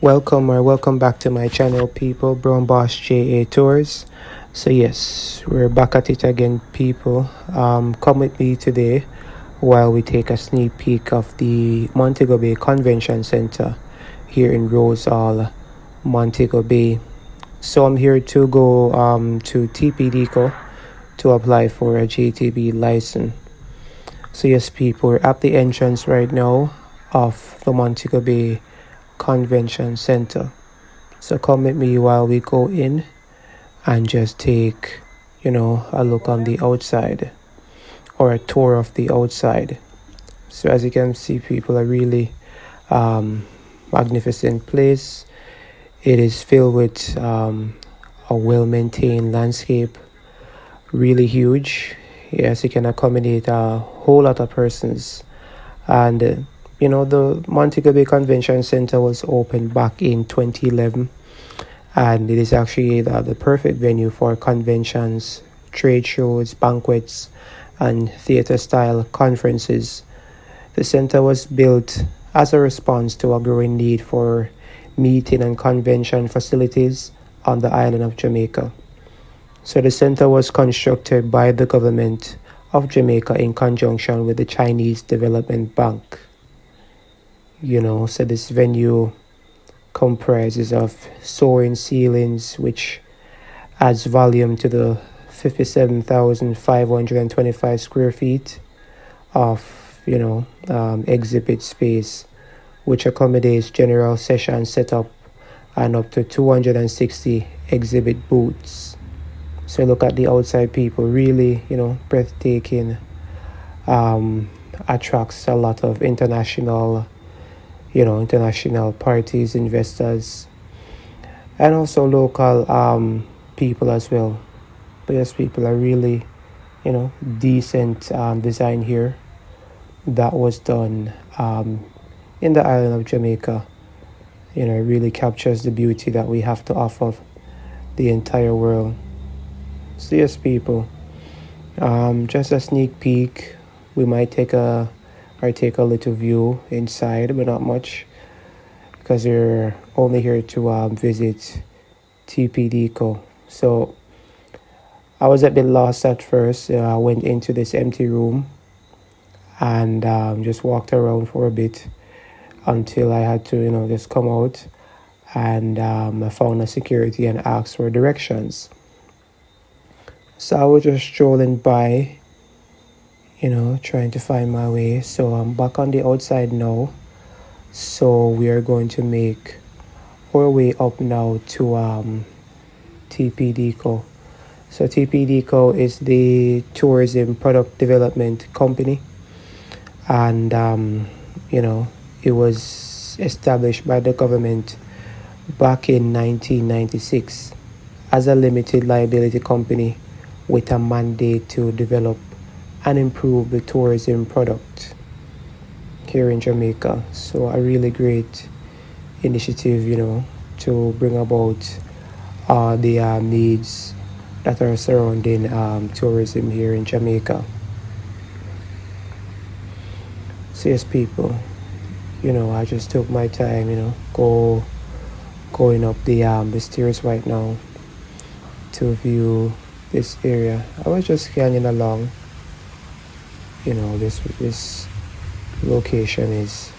Welcome back to my channel, people. Brownbossjatours. So yes, we're back at it again, people. Come with me today while we take a sneak peek of the Montego Bay Convention Center here in Rose Hall, Montego Bay. So I'm here to go to TPDCO to apply for a JTB license. So yes, people, we're at the entrance right now of the Montego Bay Convention Center. So come with me while we go in and just take, a look on the outside or a tour of the outside. So as you can see, people, a really magnificent place. It is filled with a well-maintained landscape, really huge. Yes, it can accommodate a whole lot of persons. And the Montego Bay Convention Center was opened back in 2011, and it is actually the perfect venue for conventions, trade shows, banquets, and theater-style conferences. The center was built as a response to a growing need for meeting and convention facilities on the island of Jamaica. So the center was constructed by the Government of Jamaica in conjunction with the Chinese Development Bank. So this venue comprises of soaring ceilings, which adds volume to the 57,525 square feet of, exhibit space, which accommodates general session setup and up to 260 exhibit booths. So look at the outside, people, really, breathtaking, attracts a lot of international parties, investors, and also local people as well. But yes, people are really, decent design here that was done in the island of Jamaica. It really captures the beauty that we have to offer the entire world. So yes, people, just a sneak peek. We might take a little view inside, but not much, because we're only here to visit TPDCO. So I was a bit lost at first. I went into this empty room and just walked around for a bit until I had to, just come out, and I found a security and asked for directions. So I was just strolling by, trying to find my way. So I'm back on the outside now. So we are going to make our way up now to TPDCO. So TPDCO is the Tourism Product Development Company. And, it was established by the government back in 1996 as a limited liability company with a mandate to develop and improve the tourism product here in Jamaica. So a really great initiative, to bring about the needs that are surrounding tourism here in Jamaica. So yes, people, I just took my time, going up the stairs right now to view this area. I was just scanning along. This location is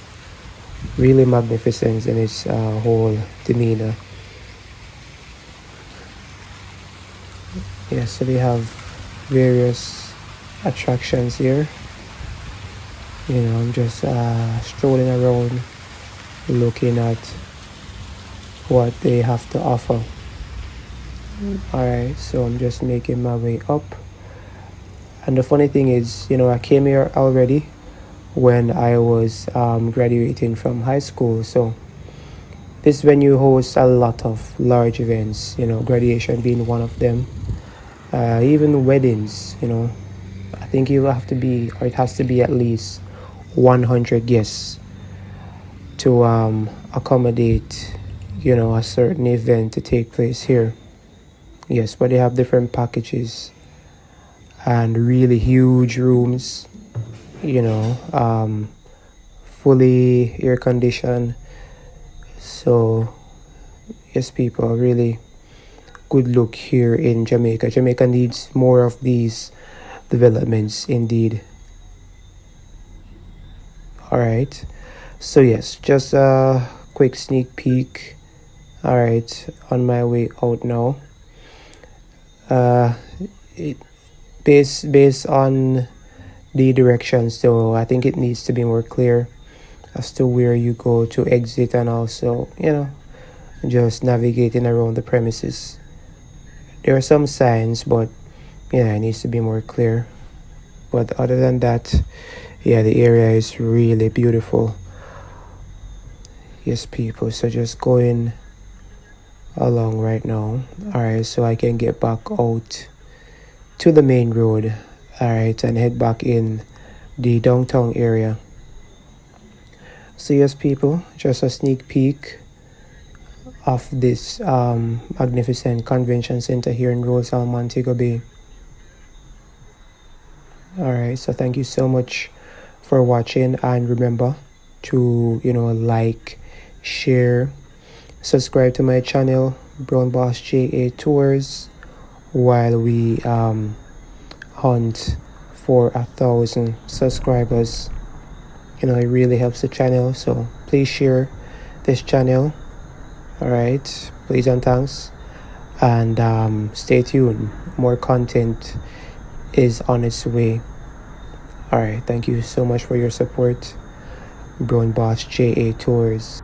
really magnificent in its whole demeanor. Yes, so they have various attractions here. I'm just strolling around, looking at what they have to offer. Alright, so I'm just making my way up. And the funny thing is, I came here already when I was graduating from high school. So this venue hosts a lot of large events, graduation being one of them. Even weddings, I think it has to be at least 100 guests to accommodate, a certain event to take place here. Yes, but they have different packages and really huge rooms, fully air conditioned. So yes, people, really good look here in Jamaica. Jamaica needs more of these developments indeed. All right, so yes, just a quick sneak peek. All right, on my way out now. It, based on the directions, so I think it needs to be more clear as to where you go to exit, and also, just navigating around the premises. There are some signs, but yeah, it needs to be more clear. But other than that, yeah, the area is really beautiful. Yes, people, so just going along right now. All right, so I can get back out to the main road. All right, and head back in the downtown area. So yes, people, just a sneak peek of this magnificent convention center here in Rosal, Montego Bay. All right, so thank you so much for watching, and remember to like, share, subscribe to my channel, brownbossjatours, while we hunt for 1,000 subscribers. It really helps the channel, so please share this channel. All right, please and thanks, and stay tuned, more content is on its way. All right, thank you so much for your support. Brown Boss JA Tours.